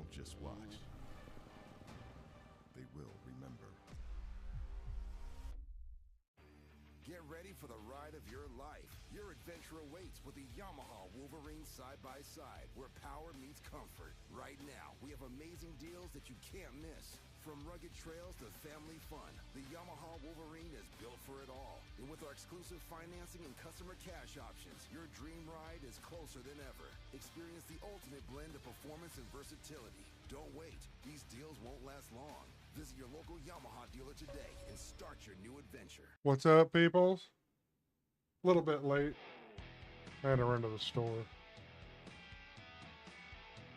won't just watch. They will remember. Get ready for the ride of your life. Your adventure awaits with the Yamaha Wolverine side-by-side, where power meets comfort. Right now, we have amazing deals that you can't miss. From rugged trails to family fun, the Yamaha Wolverine is built for it all. And with our exclusive financing and customer cash options, your dream ride is closer than ever. Experience the ultimate blend of performance and versatility. Don't wait. These deals won't last long. Visit your local Yamaha dealer today and start your new adventure. What's up, peoples? A little bit late. I had to run to the store.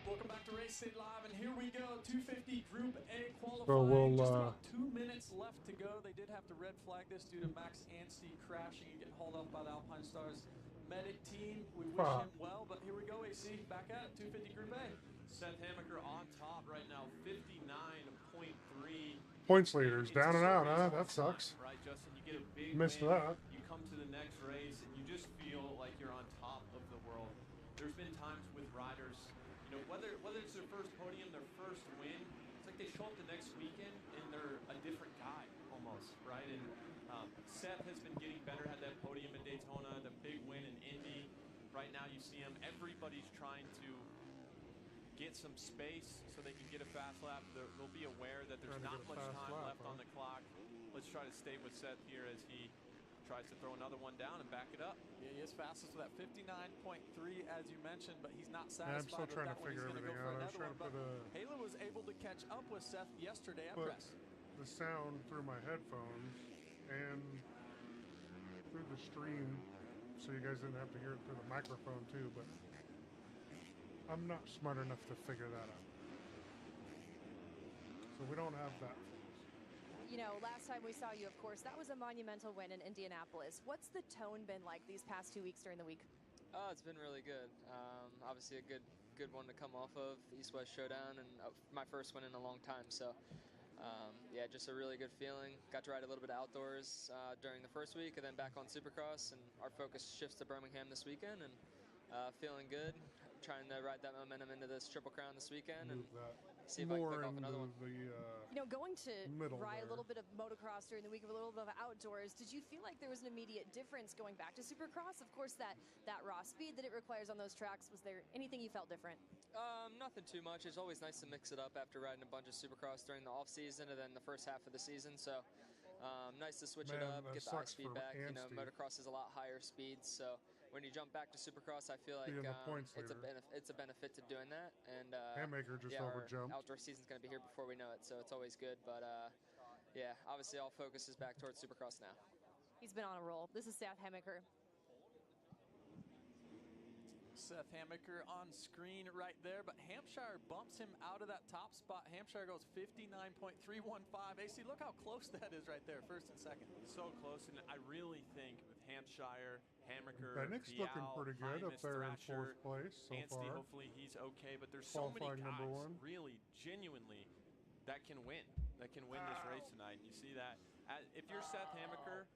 Welcome back to Race State Live, and here we go. 250 Group A qualifying. So we'll, just about 2 minutes left to go. They did have to red flag this due to Max Anstey crashing and getting hauled off by the Alpine Stars medic team. We wish him well, but here we go, AC. Back at 250 Group A. Seth Hammaker on top right now, 59.3. Points leaders down and out, huh? That sucks. Right, Justin, you get a big Missed win. that. You come to the next race and you just feel like you're on top of the world. There's been times with riders, you know, whether it's their first podium, their first win, it's like they show up the next weekend and they're a different guy almost, right? And Seth has been getting better, had that podium in Daytona, the big win in Indy. Right now you see him, everybody's trying to get some space so they can get a fast lap. They'll be aware that there's not much time left on the clock. Let's try to stay with Seth here as he tries to throw another one down and back it up. Yeah, he is fastest with that 59.3, as you mentioned, but he's not satisfied. Yeah, I'm still trying to figure everything out. I was trying to put Halo was able to catch up with Seth yesterday at press. The sound through my headphones and through the stream, so you guys didn't have to hear it through the microphone too, but I'm not smart enough to figure that out. So we don't have that. You know, last time we saw you, of course, that was a monumental win in Indianapolis. What's the tone been like these past 2 weeks during the week? Oh, it's been really good. Obviously a good one to come off of, East-West Showdown, and my first win in a long time. So, yeah, just a really good feeling. Got to ride a little bit outdoors during the first week and then back on Supercross, and our focus shifts to Birmingham this weekend, and feeling good. Trying to ride that momentum into this Triple Crown this weekend and see if I can pick off another one. You know, going to ride a little bit of motocross during the week, a little bit of outdoors, did you feel like there was an immediate difference going back to Supercross? Of course, that raw speed that it requires on those tracks, was there anything you felt different? Nothing too much. It's always nice to mix it up after riding a bunch of Supercross during the off season and then the first half of the season. So nice to switch it up, get the high speed back. You know, motocross is a lot higher speeds, so when you jump back to Supercross, I feel like it's a benefit to doing that. And Hammaker just overjumped. Our outdoor season's going to be here before we know it, so it's always good. But yeah, obviously all focus is back towards Supercross now. He's been on a roll. This is Seth Hammaker. Seth Hammaker on screen right there, but Hampshire bumps him out of that top spot. Hampshire goes 59.315. AC, look how close that is right there, first and second. So close, and I really think with Hampshire, Hammaker, Bennick's looking pretty good up there in fourth place so Anstey, far. Hopefully he's okay, but there's so many guys really genuinely that can win this race tonight. And you see that if you're Seth Hammaker,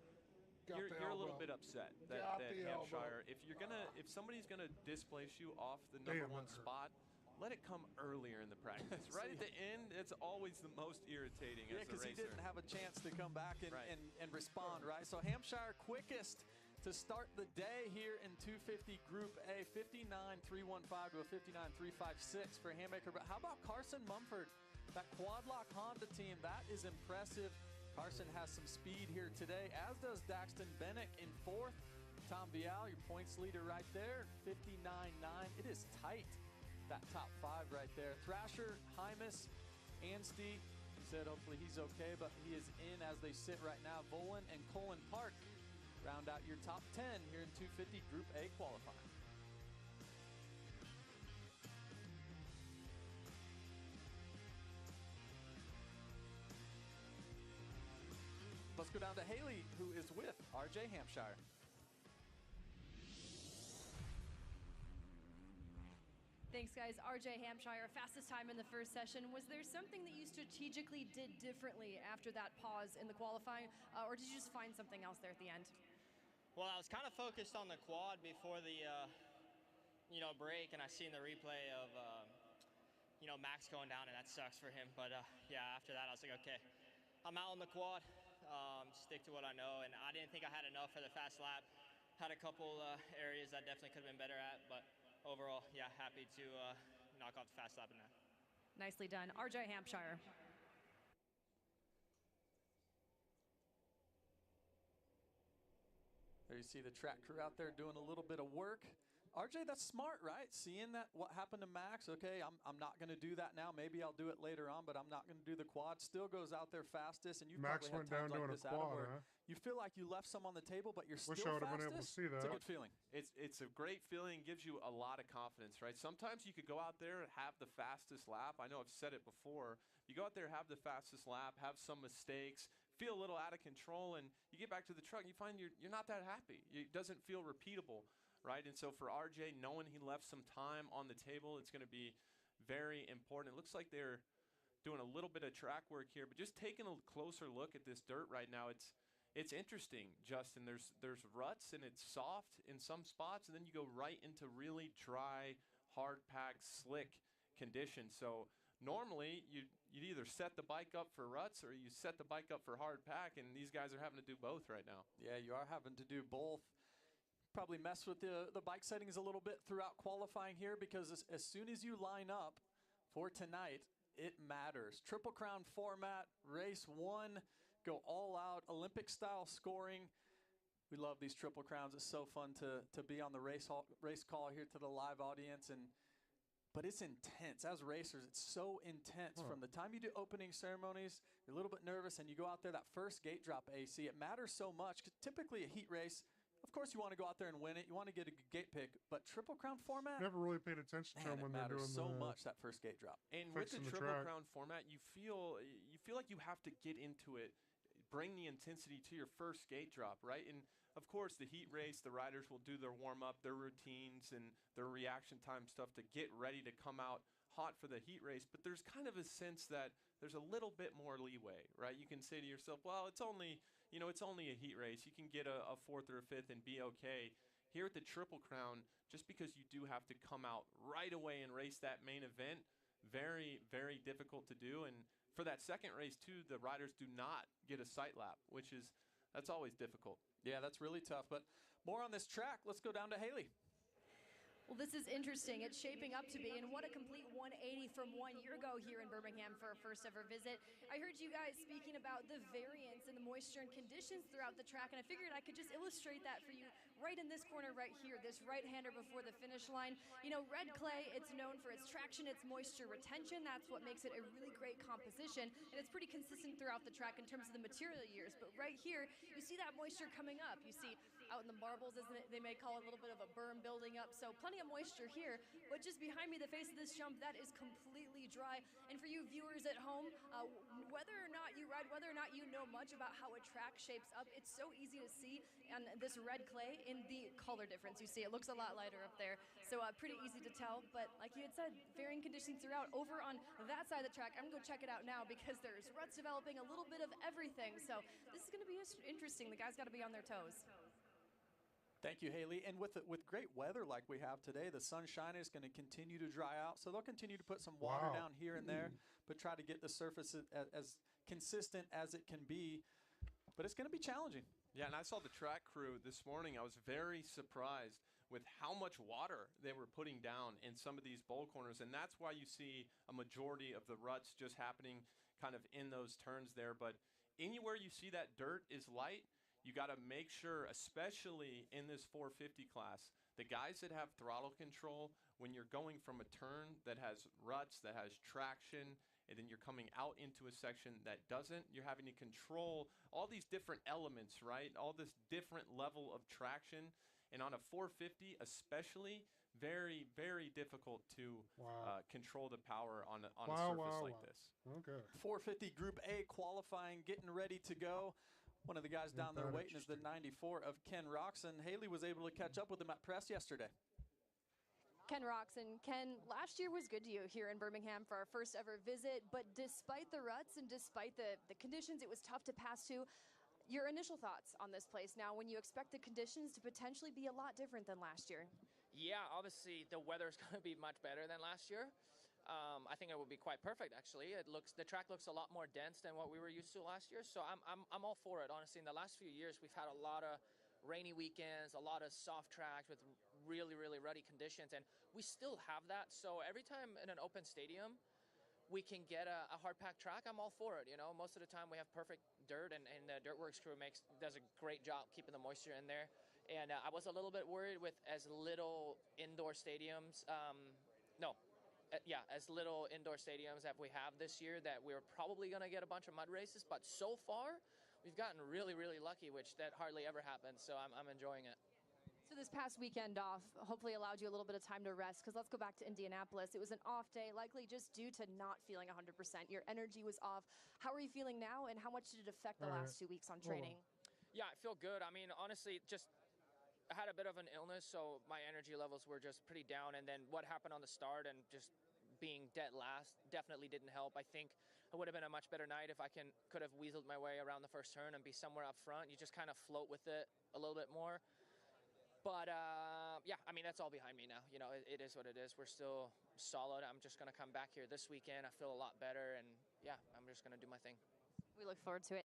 you're a little bit upset that Hampshire, if somebody's gonna displace you off the #1 spot, let it come earlier in the practice. Right at the end, it's always the most irritating as a racer. Yeah, because he didn't have a chance to come back and respond, right? So Hampshire quickest to start the day here in 250 Group A, 59.315 to a 59.356 for Hammaker. But how about Carson Mumford? That quad lock Honda team, that is impressive. Carson has some speed here today, as does Daxton Bennick in fourth. Tom Vial, your points leader right there, 59.9. It is tight, that top five right there. Thrasher, Hymas, Anstey, he said hopefully he's okay, but he is in as they sit right now. Volan and Colin Park round out your top 10 here in 250 Group A qualifying. Let's go down to Haley, who is with RJ Hampshire. Thanks, guys. RJ Hampshire, fastest time in the first session. Was there something that you strategically did differently after that pause in the qualifying, or did you just find something else there at the end? Well, I was kind of focused on the quad before the, break, and I seen the replay of, Max going down, and that sucks for him. But yeah, after that, I was like, okay, I'm out on the quad. Stick to what I know, and I didn't think I had enough for the fast lap. Had a couple areas that definitely could have been better at, but overall, yeah, happy to knock off the fast lap in that. Nicely done. RJ Hampshire. There you see the track crew out there doing a little bit of work. RJ, that's smart, right? Seeing that what happened to Max, okay, I'm not going to do that now. Maybe I'll do it later on, but I'm not going to do the quad. Still goes out there fastest, and you Max probably went had down times doing like a this, Adam, quad, where huh? you feel like you left some on the table, but you're Wish still I would have fastest. been able to see that. It's a good feeling. It's a great feeling, gives you a lot of confidence, right? Sometimes you could go out there and have the fastest lap. I know I've said it before. You go out there, have the fastest lap, have some mistakes, feel a little out of control, and you get back to the truck and you find you're not that happy. It doesn't feel repeatable, right? And so for RJ, knowing he left some time on the table, it's going to be very important. It looks like they're doing a little bit of track work here, but just taking a closer look at this dirt right now, it's interesting, Justin. There's ruts and it's soft in some spots, and then you go right into really dry, hard-packed, slick conditions. So normally you'd either set the bike up for ruts or you set the bike up for hard pack, and these guys are having to do both right now. Yeah, you are having to do both. Probably mess with the bike settings a little bit throughout qualifying here, because as soon as you line up for tonight, it matters. Triple Crown format, race 1, go all out, Olympic style scoring. We love these Triple Crowns. It's so fun to be on the race call here to the live audience, but it's intense. As racers, it's so intense. From the time you do opening ceremonies, you're a little bit nervous, and you go out there, that first gate drop AC, it matters so much, because typically a heat race, of course, you want to go out there and win it. You want to get a good gate pick. But Triple Crown format, Never really paid attention to them when they're doing so much, that first gate drop. And with the fixing the Triple track. Crown format, you feel like you have to get into it, bring the intensity to your first gate drop, right? And of course, the heat race, the riders will do their warm-up, their routines, and their reaction time stuff to get ready to come out hot for the heat race. But there's kind of a sense that there's a little bit more leeway, right? You can say to yourself, well, it's only a heat race. You can get a 4th or a 5th and be okay. Here at the Triple Crown, just because you do have to come out right away and race that main event, very, very difficult to do. And for that second race, too, the riders do not get a sight lap, that's always difficult. Yeah, that's really tough. But more on this track. Let's go down to Haley. Well, this is interesting. It's shaping up to be, and what a complete 180 from 1 year ago here in Birmingham for a first ever visit. I heard you guys speaking about the variance in the moisture and conditions throughout the track, and I figured I could just illustrate that for you right in this corner right here, this right-hander before the finish line. You know, red clay, it's known for its traction, its moisture retention. That's what makes it a really great composition, and it's pretty consistent throughout the track in terms of the material years. But right here, you see that moisture coming up. You see out in the marbles, isn't it? They may call it a little bit of a berm building up. So plenty of moisture here, but just behind me, the face of this jump, that is completely dry. And for you viewers at home, whether or not you ride, whether or not you know much about how a track shapes up, it's so easy to see on this red clay in the color difference. You see, it looks a lot lighter up there. So pretty easy to tell, but like you had said, varying conditions throughout. Over on that side of the track, I'm gonna go check it out now, because there's ruts developing, a little bit of everything. So this is gonna be interesting. The guys gotta be on their toes. Thank you, Haley. And with great weather like we have today, the sunshine is going to continue to dry out. So they'll continue to put some water down here and there, but try to get the surface as consistent as it can be. But it's going to be challenging. Yeah, and I saw the track crew this morning. I was very surprised with how much water they were putting down in some of these bowl corners. And that's why you see a majority of the ruts just happening kind of in those turns there. But anywhere you see that dirt is light, you got to make sure, especially in this 450 class, the guys that have throttle control, when you're going from a turn that has ruts, that has traction, and then you're coming out into a section that doesn't, you're having to control all these different elements, right? All this different level of traction. And on a 450 especially, very, very difficult to control the power on a surface like this. Okay. 450 Group A qualifying, getting ready to go. One of the guys down there waiting is the 94 of Ken Roxon. Haley was able to catch up with him at press yesterday. Ken Roxon. Ken, last year was good to you here in Birmingham for our first ever visit, but despite the ruts and despite the conditions, it was tough to pass to. Your initial thoughts on this place now, when you expect the conditions to potentially be a lot different than last year? Yeah, obviously the weather's going to be much better than last year. I think it would be quite perfect, actually. The track looks a lot more dense than what we were used to last year, so I'm all for it. Honestly, in the last few years, we've had a lot of rainy weekends, a lot of soft tracks with really, really ruddy conditions, and we still have that. So every time in an open stadium we can get a hard-packed track, I'm all for it. You know, most of the time we have perfect dirt, and the Dirtworks crew does a great job keeping the moisture in there. And I was a little bit worried with as little indoor stadiums. As little indoor stadiums that we have this year, that we were probably going to get a bunch of mud races. But so far, we've gotten really, really lucky, which that hardly ever happens. So I'm enjoying it. So this past weekend off hopefully allowed you a little bit of time to rest, because let's go back to Indianapolis. It was an off day, likely just due to not feeling 100%. Your energy was off. How are you feeling now, and how much did it affect the last 2 weeks on training? Yeah, I feel good. I mean, honestly, I had a bit of an illness, so my energy levels were just pretty down. And then what happened on the start and just being dead last definitely didn't help. I think it would have been a much better night if I could have weaseled my way around the first turn and be somewhere up front. You just kind of float with it a little bit more. But yeah, I mean, that's all behind me now. You know, it is what it is. We're still solid. I'm just going to come back here this weekend. I feel a lot better, and yeah, I'm just going to do my thing. We look forward to it.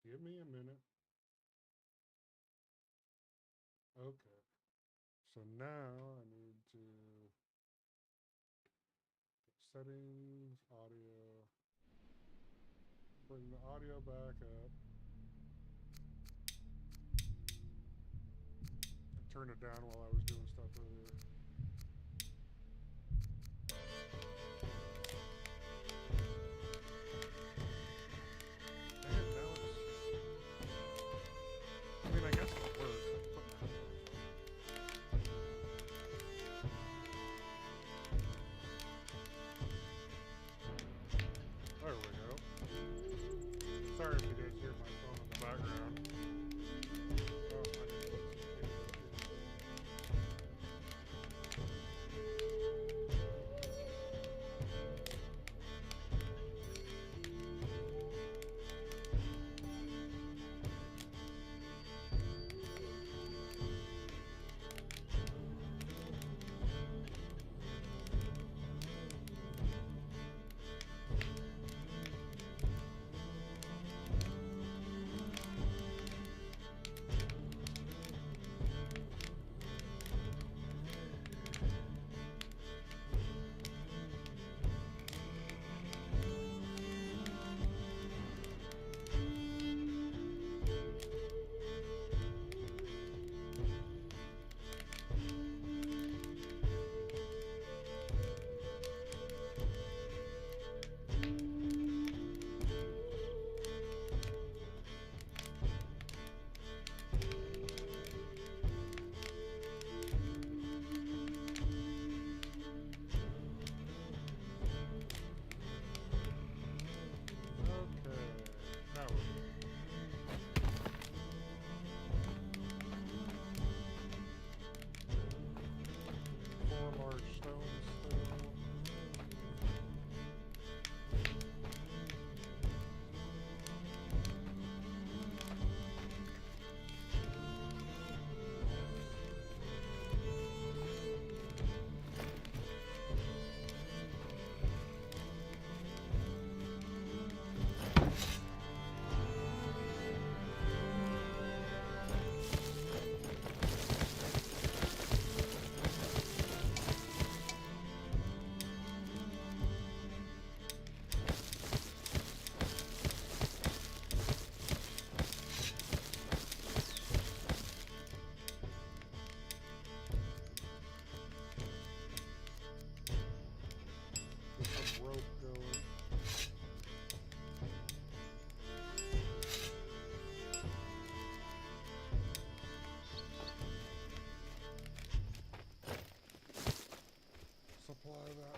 Give me a minute. Okay. So now I need to settings, audio, bring the audio back up. I turned it down while I was doing stuff earlier.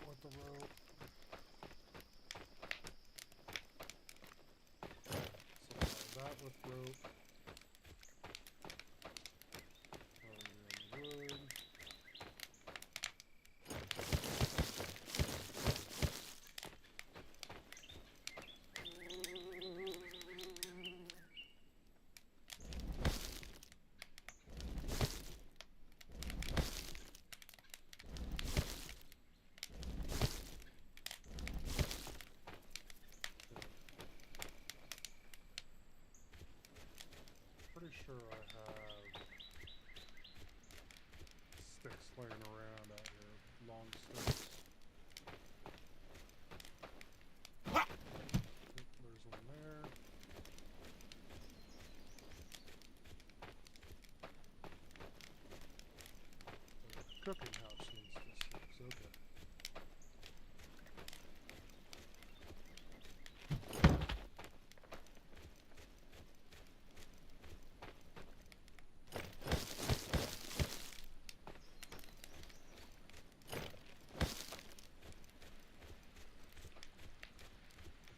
with the rope. Supply that with rope. Throw it in the wood. Pretty sure I have sticks laying around out here, long sticks. Yep, there's one there. The cooking house needs the sticks, okay.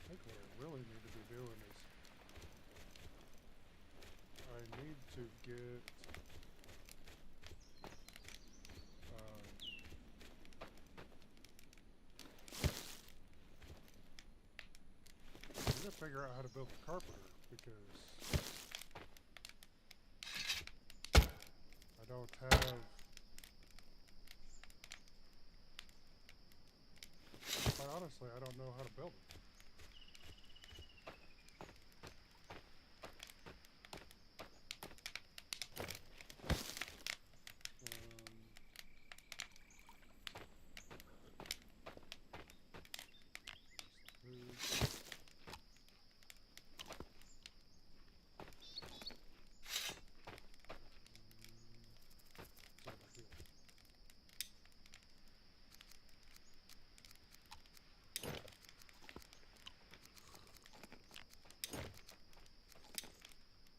I think what I really need to be doing is I need to get I need to figure out how to build the carpenter because I don't have quite honestly I don't know how to build it.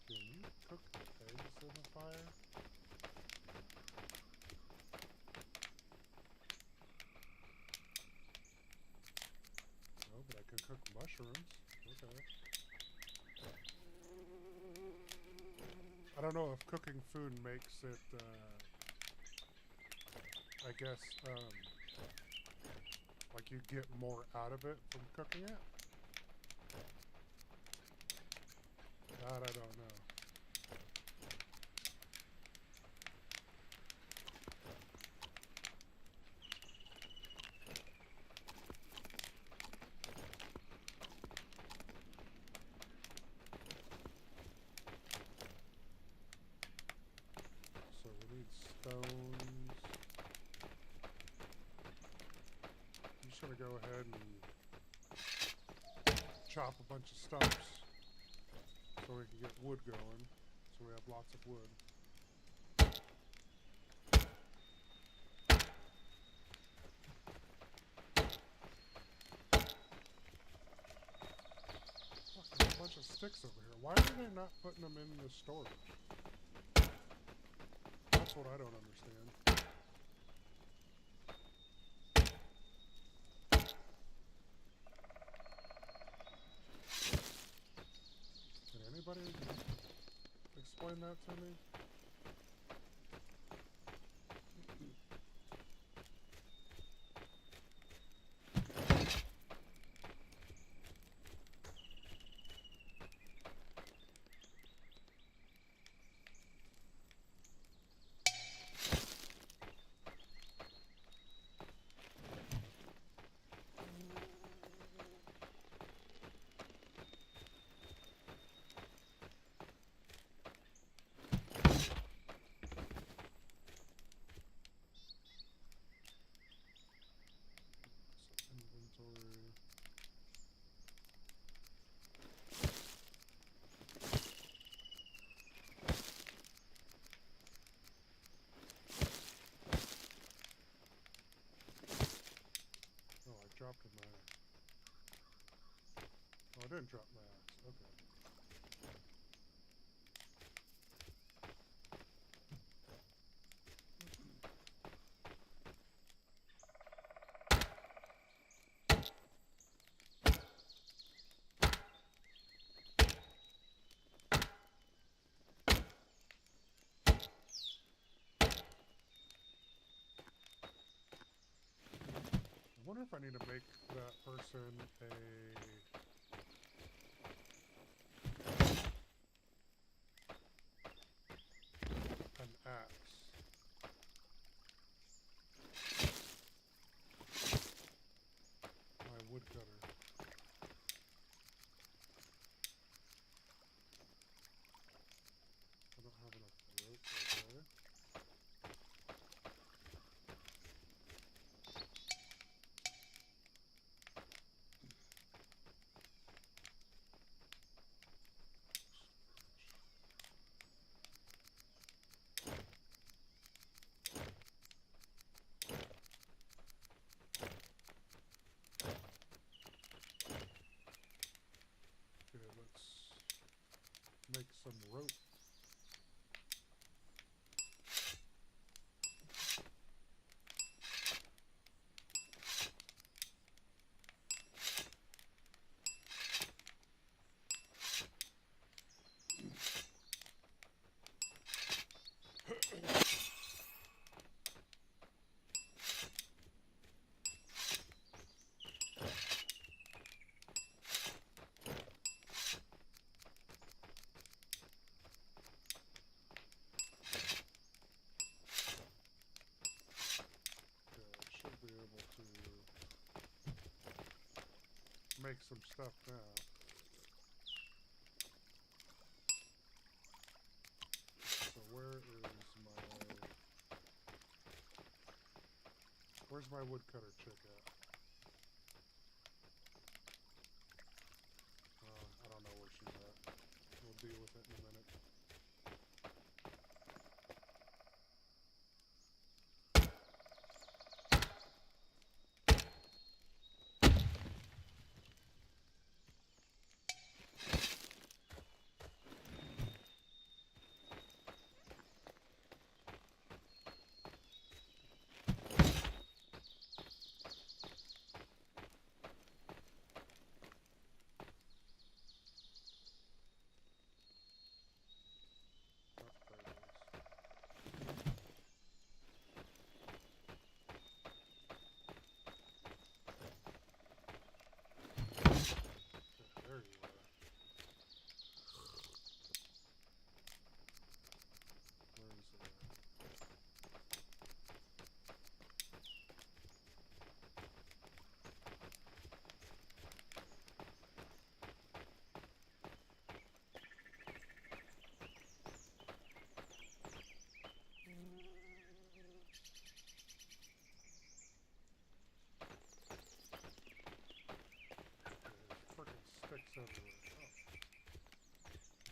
Can you cook the eggs in the fire? No, but I could cook mushrooms. Okay. I don't know if cooking food makes it, I guess, like you get more out of it from cooking it. That I don't know. So we need stones. I'm just gonna go ahead and chop a bunch of stumps so we can get wood going. So we have lots of wood. Fuck, there's a bunch of sticks over here. Why are they not putting them in the storage? That's what I don't understand. Can anybody explain that to me? Inventory. Oh, I dropped my axe. Oh, I didn't drop my axe. Okay. wonder if I need to make that person an axe. My woodcutter. I don't have enough rope, okay. Okay, let's make some rope. Be able to make some stuff now. So where's my woodcutter chick at? I don't know where she's at. We'll deal with it in a minute. There you are. Where is it at? There's frickin' sticks everywhere. Oh.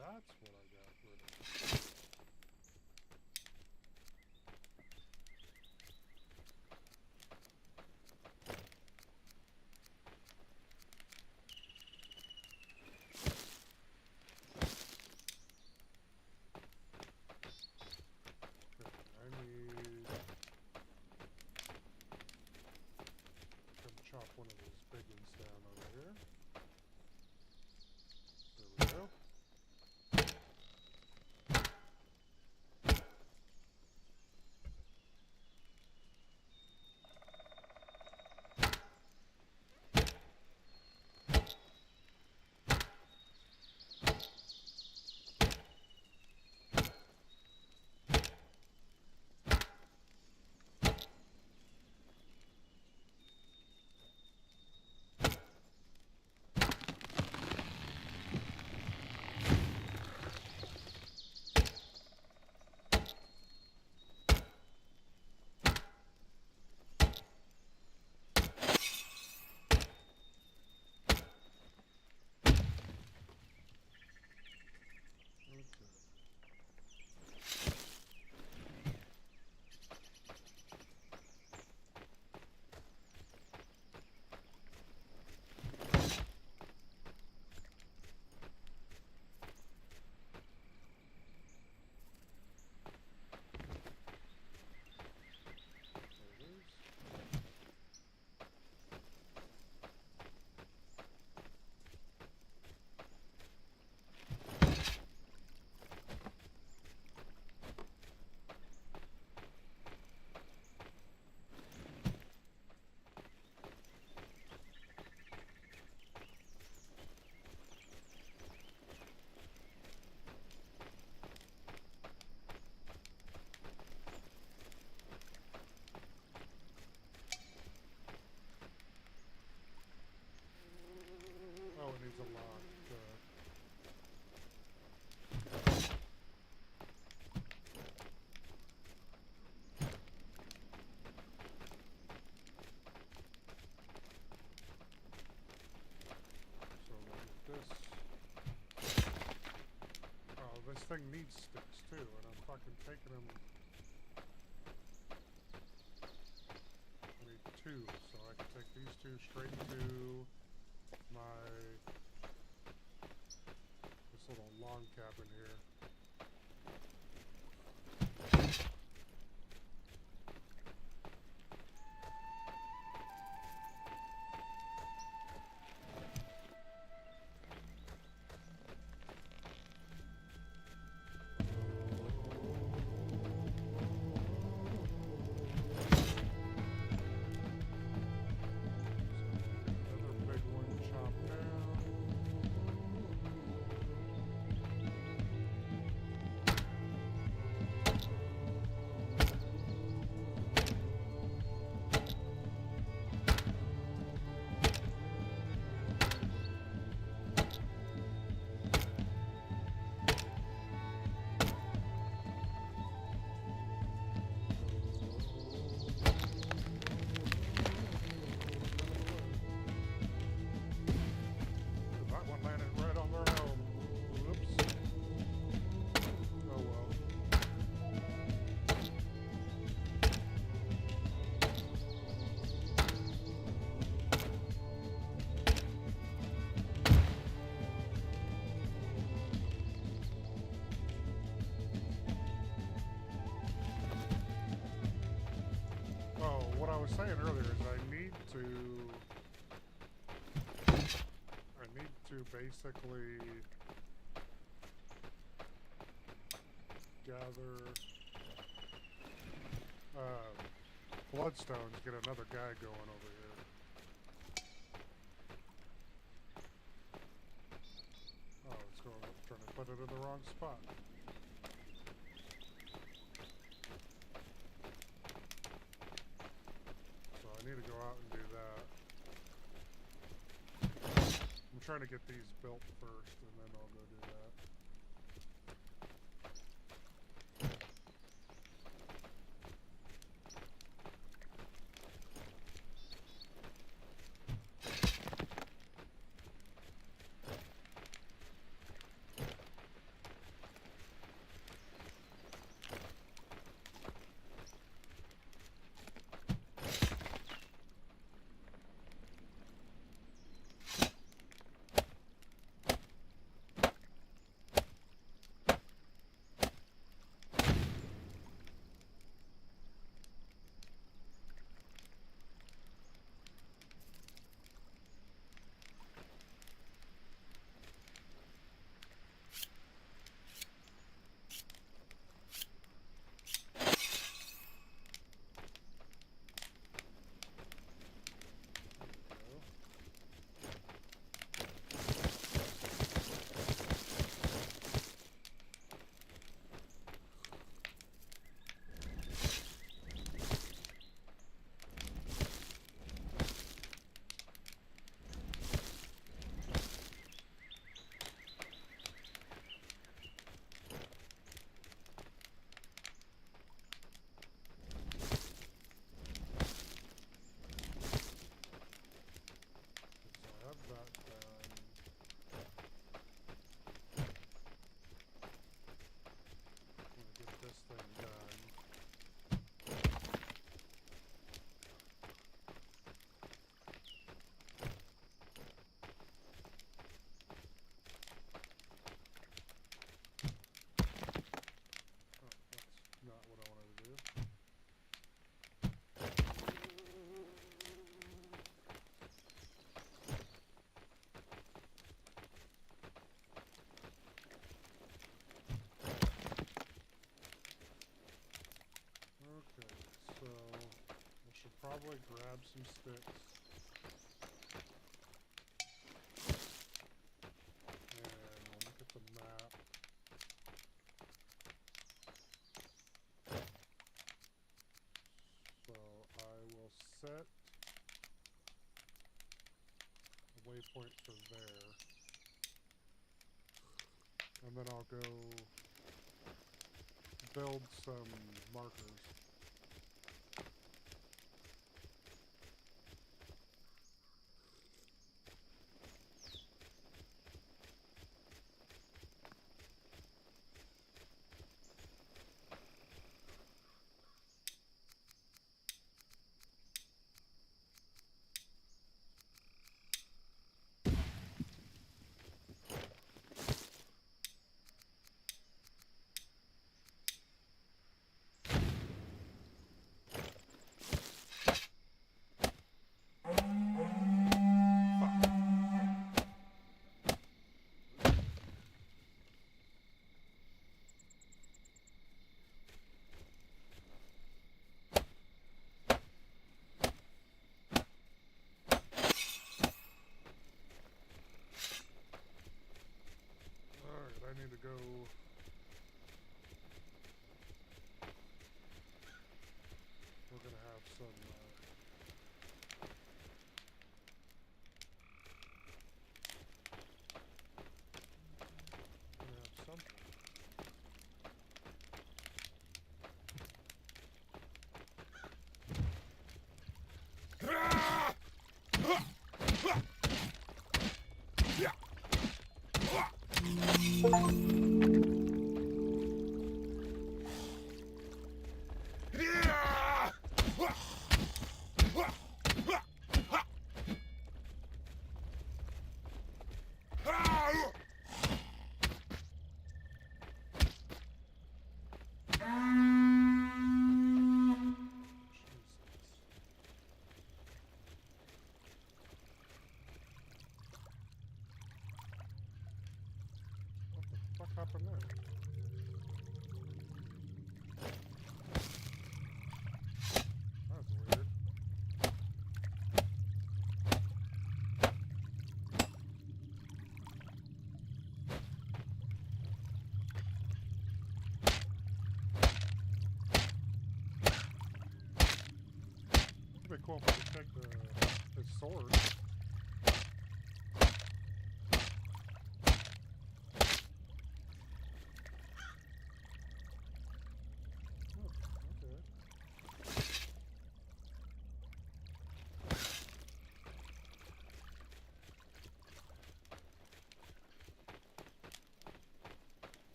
That's what I got rid of. Okay, I need to come chop one of those big ones down over here. a lot. This thing needs sticks too, and I'm fucking taking them. I need 2, so I can take these 2 straight to my this little log cabin here. What I was saying earlier is I need to basically gather bloodstones, get another guy going over here. Oh, it's going up, trying to put it in the wrong spot. I need to go out and do that. I'm trying to get these built first, and then I'll go do that. Probably grab some sticks. And we'll look at the map. So I will set a waypoint for there. and then I'll go build some markers. I need to go. We're gonna have some. Gonna have something. What happened there? That's weird. It'd be cool if I could take his sword.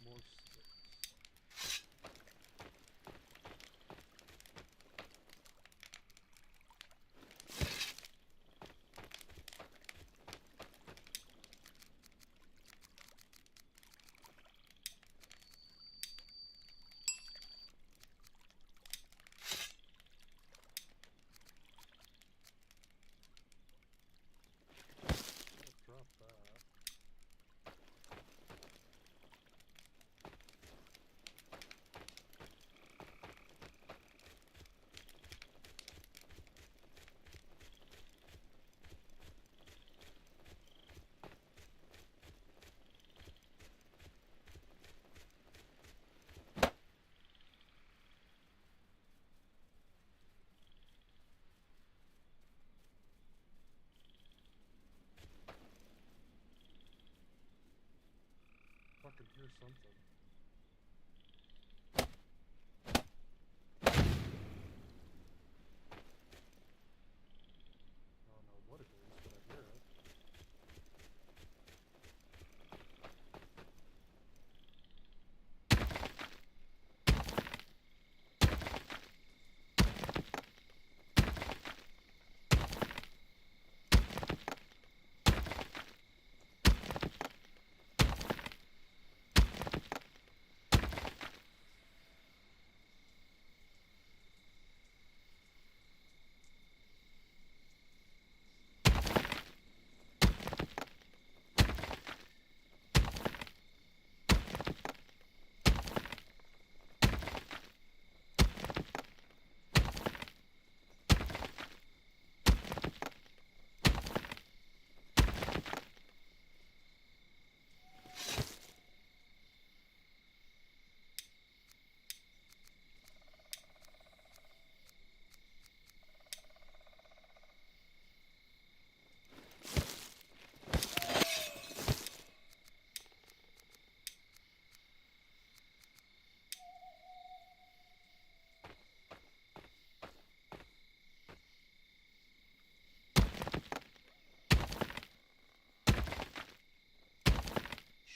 More sticks. Let's drop that. Fucking hear something. I don't know what it is, but I hear it.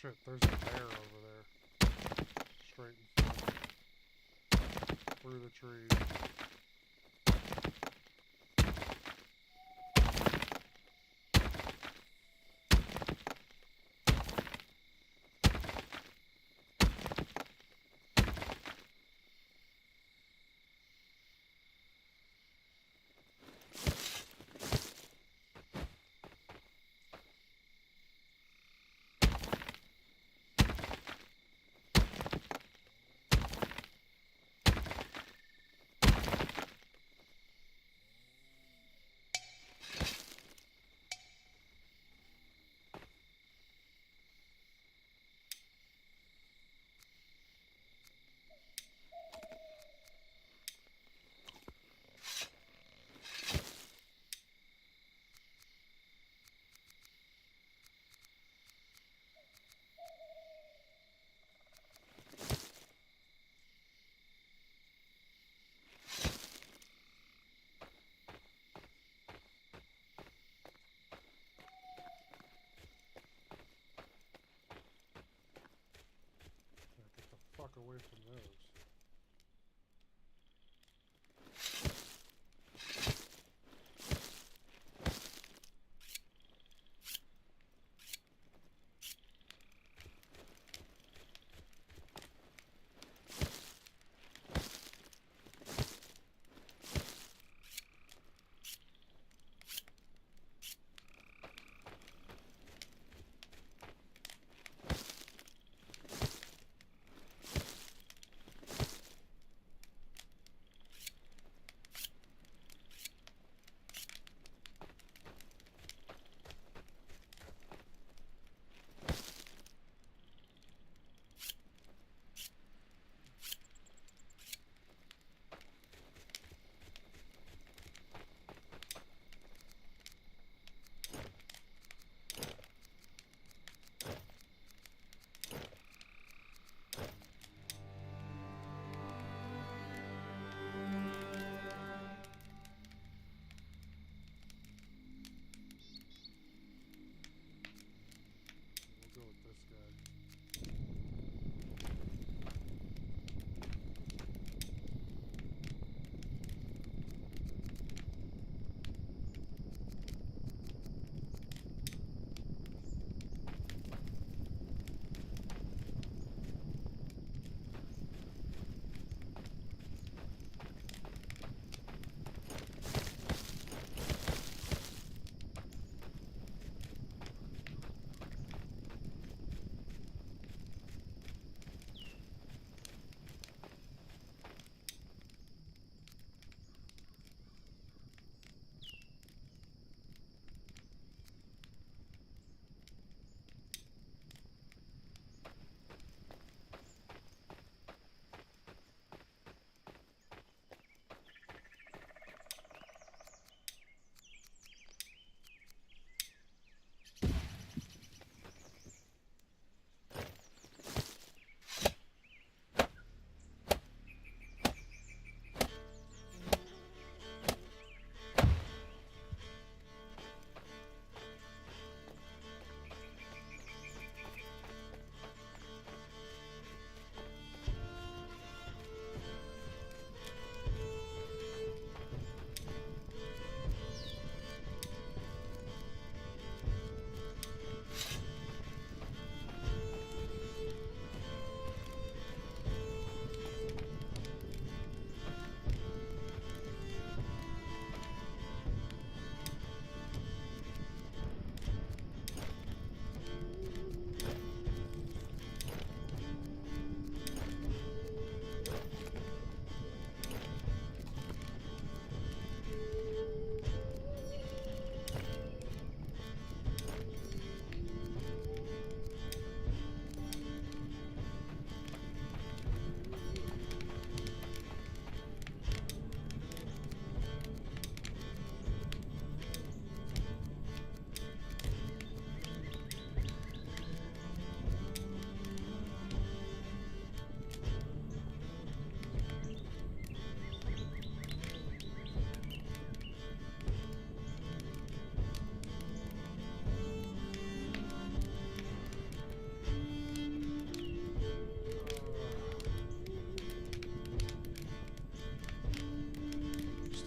shit, there's a bear over there. Straight in front. Through the trees. Fuck away from those.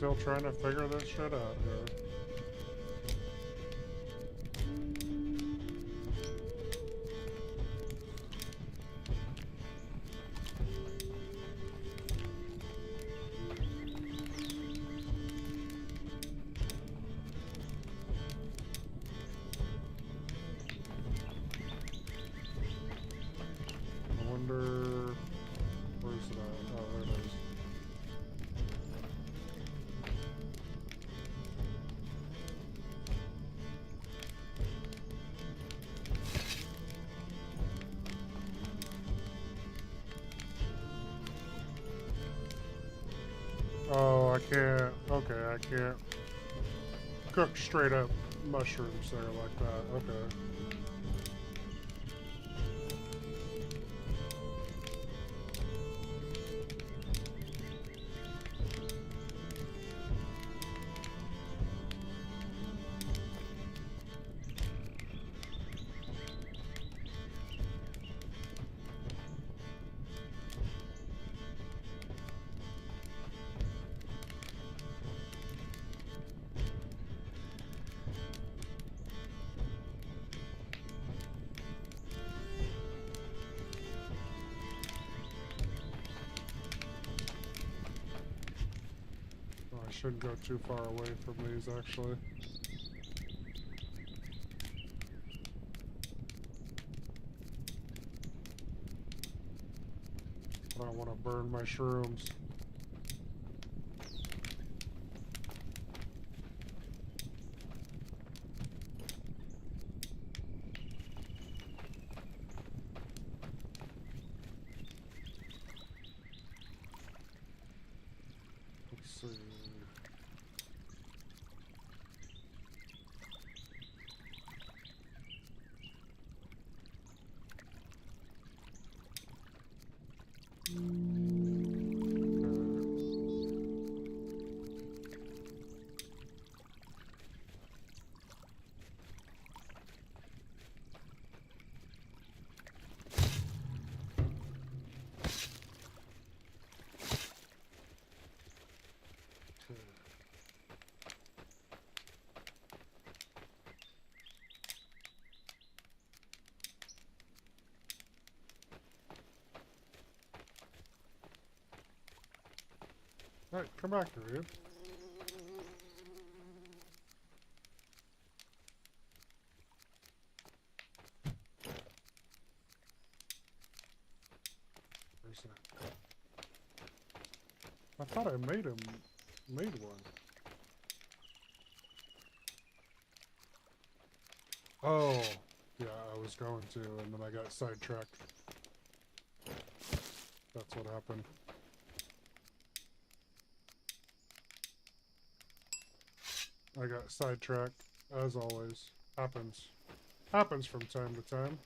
still trying to figure this shit out here. I wonder... Where's it at? Oh, there it is. Oh, I can't. Okay, I can't cook straight up mushrooms there like that. Okay. I shouldn't go too far away from these, actually. I don't want to burn my shrooms. Let's see. Alright, come back here, dude. Where's that? I thought I made one. Oh, yeah, I was going to, and then I got sidetracked. That's what happened. I got sidetracked, as always. Happens. Happens from time to time.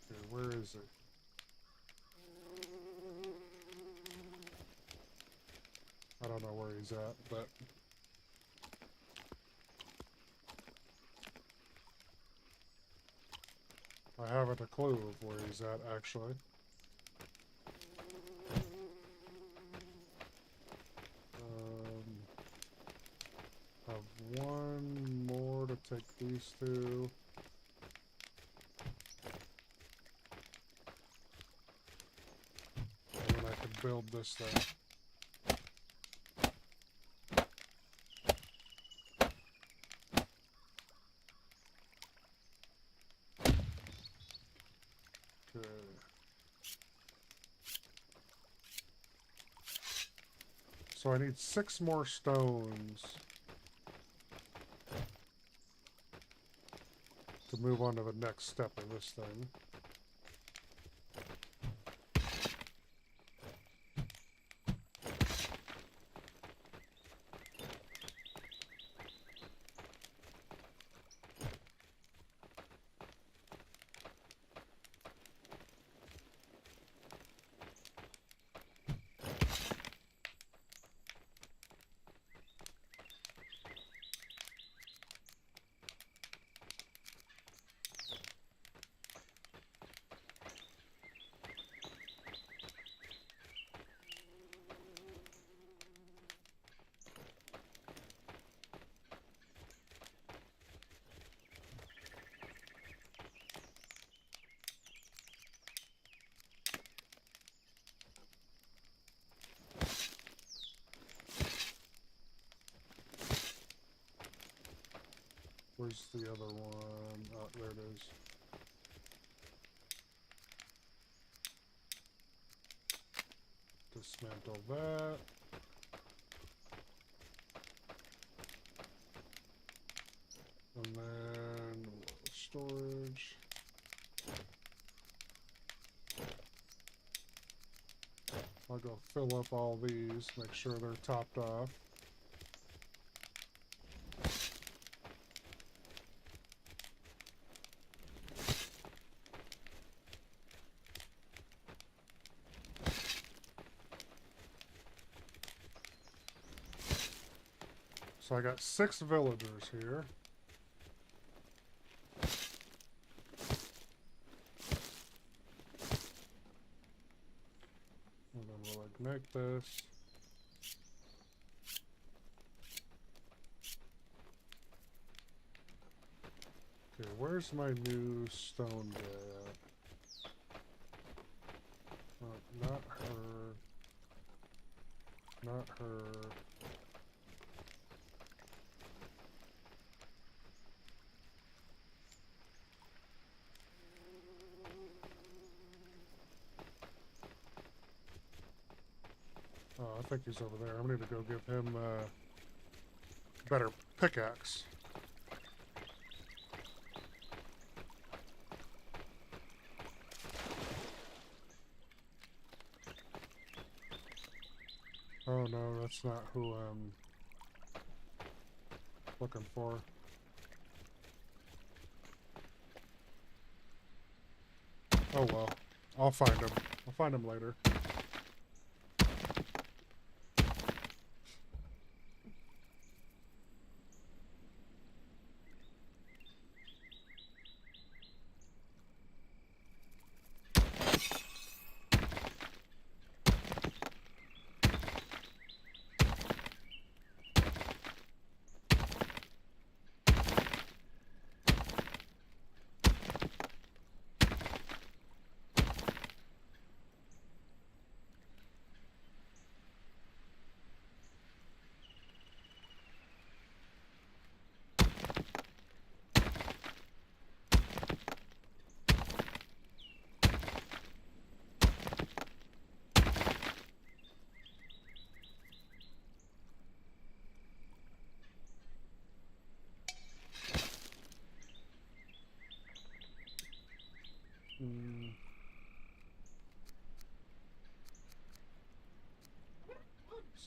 Okay, where is it? I don't know where he's at, but... I haven't a clue of where he's at, actually. Have one more to take these two. And then I can build this thing. Okay. So I need 6 more stones to move on to the next step of this thing. Where's the other one? Oh, there it is. Dismantle that. And then storage. I'll go fill up all these, make sure they're topped off. So I got 6 villagers here. And then we'll ignite this. Okay, where's my new stone guy at? Not her. Not her. Oh, I think he's over there. I'm gonna need to go give him a better pickaxe. Oh no, that's not who I'm looking for. Oh well, I'll find him. I'll find him later.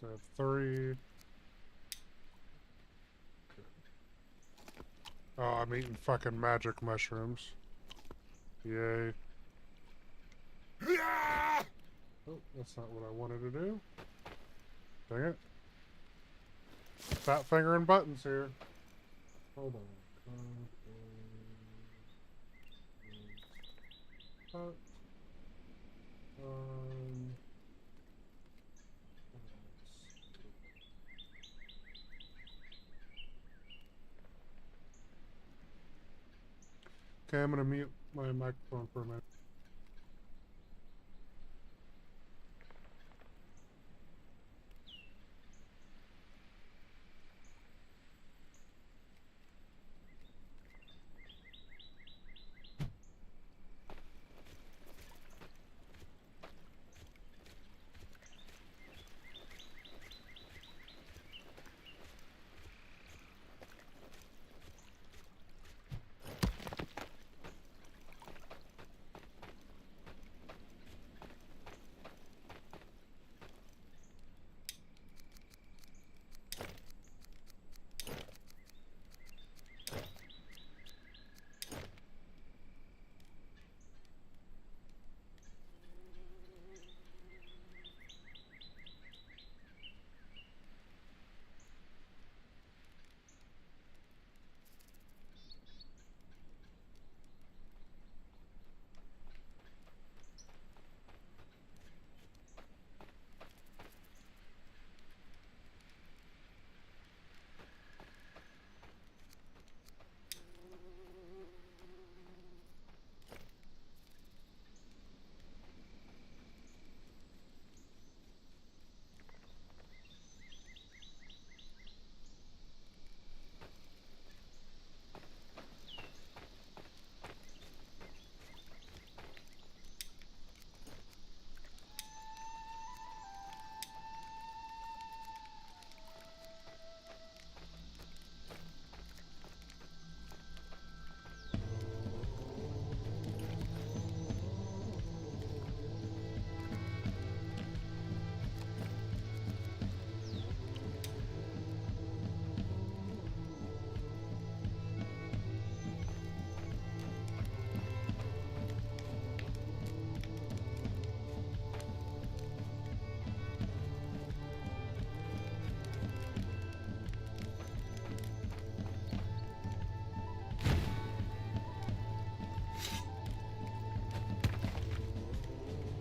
So 3. Okay. Oh, I'm eating fucking magic mushrooms. Yay. Oh, that's not what I wanted to do. Dang it. Fat finger and buttons here. Hold on. Okay, I'm gonna mute my microphone for a minute.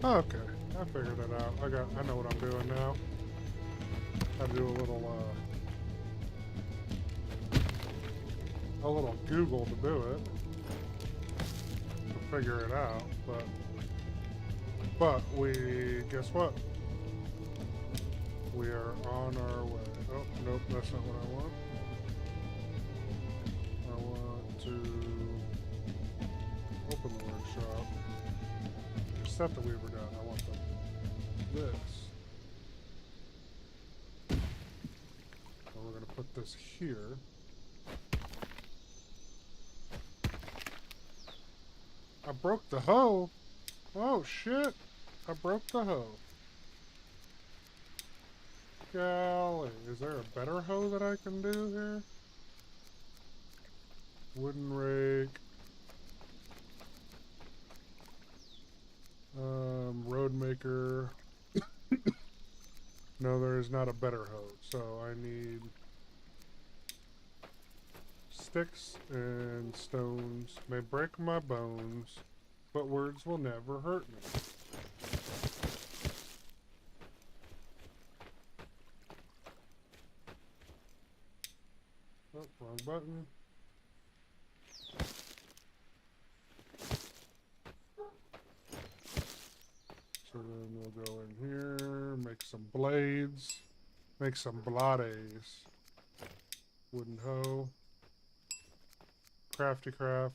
Okay, I figured it out. I know what I'm doing now. I do a little Google to do it, to figure it out, but guess what? We are on our way. Oh, nope, that's not what I want. I want to open the workshop. Set the Weaver down. I want this. And we're going to put this here. I broke the hoe. Oh, shit. I broke the hoe. Golly. Is there a better hoe that I can do here? Wooden rake. Road maker. No, there is not a better hoe. So I need sticks and stones. May break my bones, but words will never hurt me. Oh, wrong button. So then we'll go in here, make some blades, make some blades. Wooden hoe. Crafty craft.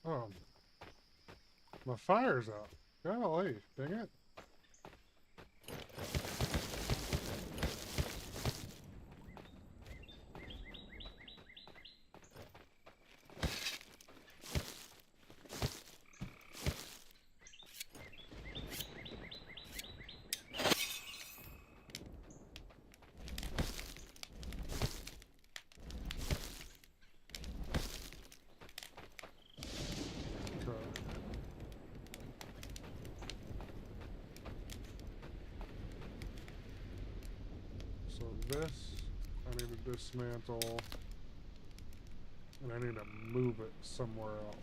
Oh, my fire's out. Golly, dang it. So this, I need to dismantle, and I need to move it somewhere else.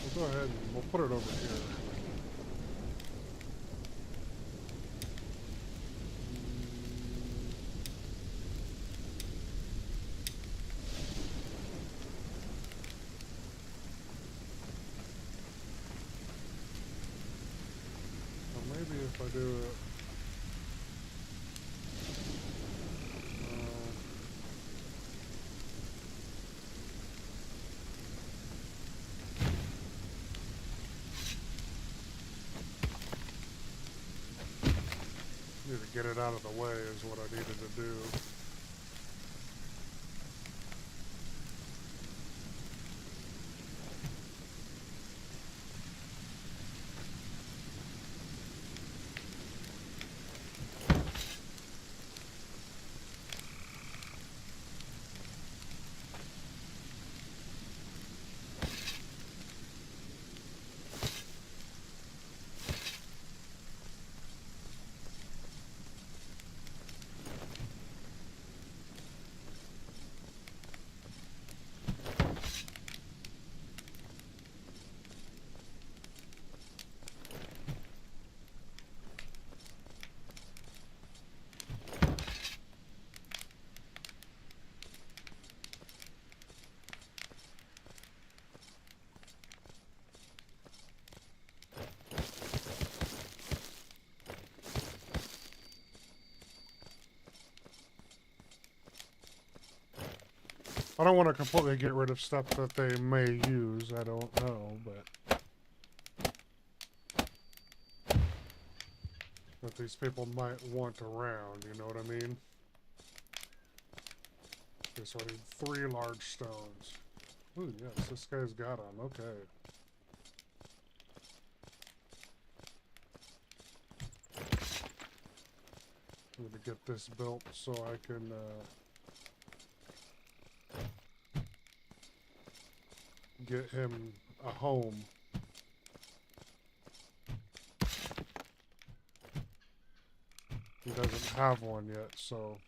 We'll go ahead and we'll put it over here. Maybe if I do it, need to get it out of the way is what I needed to do. I don't want to completely get rid of stuff that they may use. I don't know, but that these people might want around, you know what I mean? Okay, so I need 3 large stones. Ooh, yes, this guy's got them. Okay. I'm gonna get this built so I can get him a home. He doesn't have one yet, so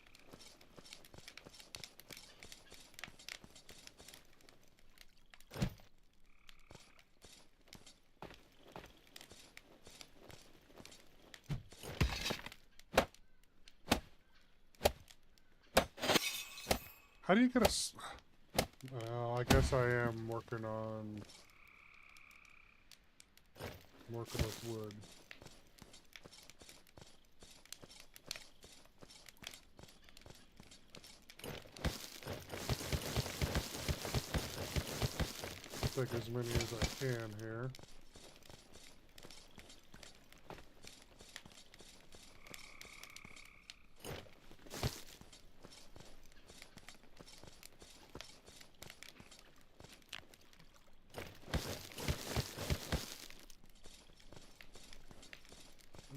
how do you get a... Well, I guess I am working with wood. Take as many as I can here.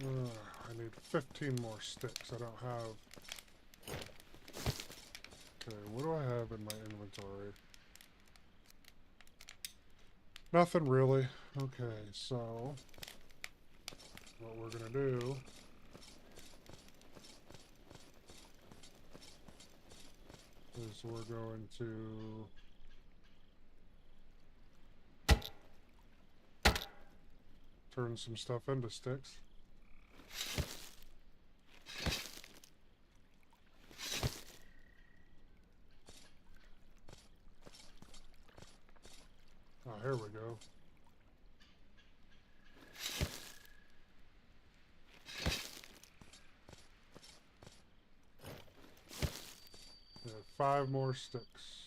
I need 15 more sticks. I don't have... Okay, what do I have in my inventory? Nothing really. Okay, so what we're gonna do is we're going to turn some stuff into sticks. Oh, here we go. We have 5 more sticks.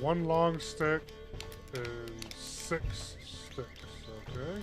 1 long stick and 6 sticks. Okay.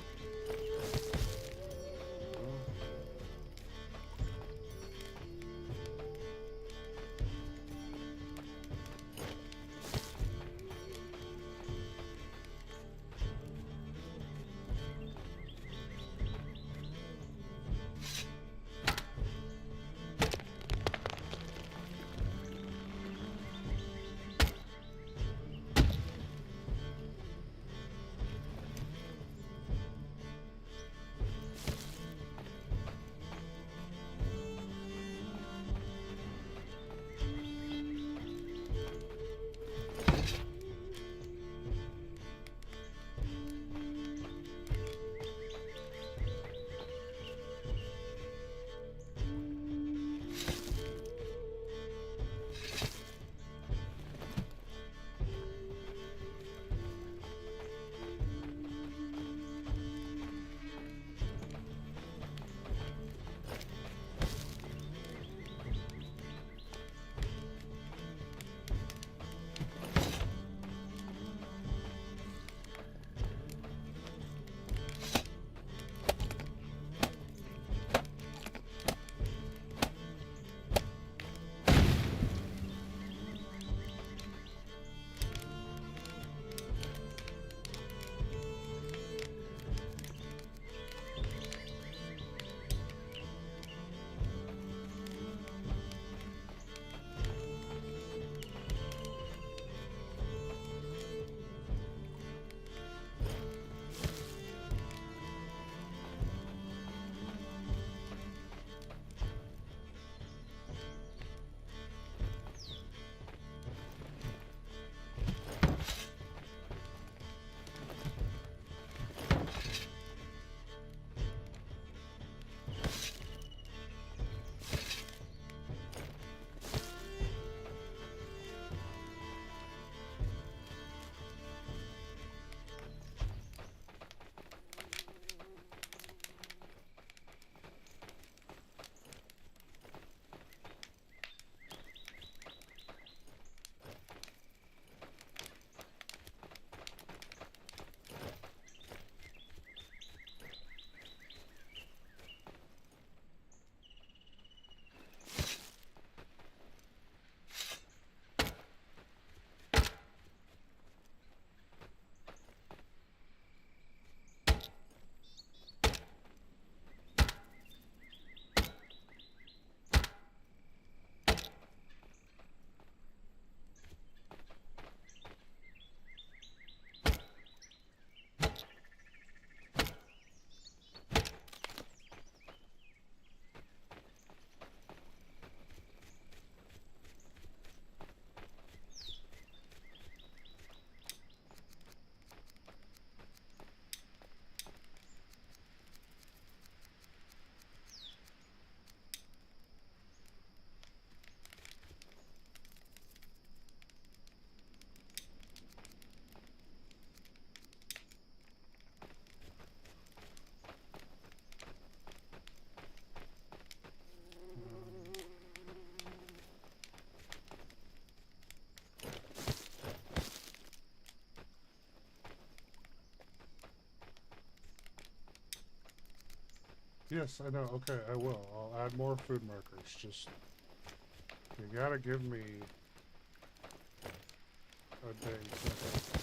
Yes, I know. Okay, I will. I'll add more food markers. Just, you gotta give me a dang second.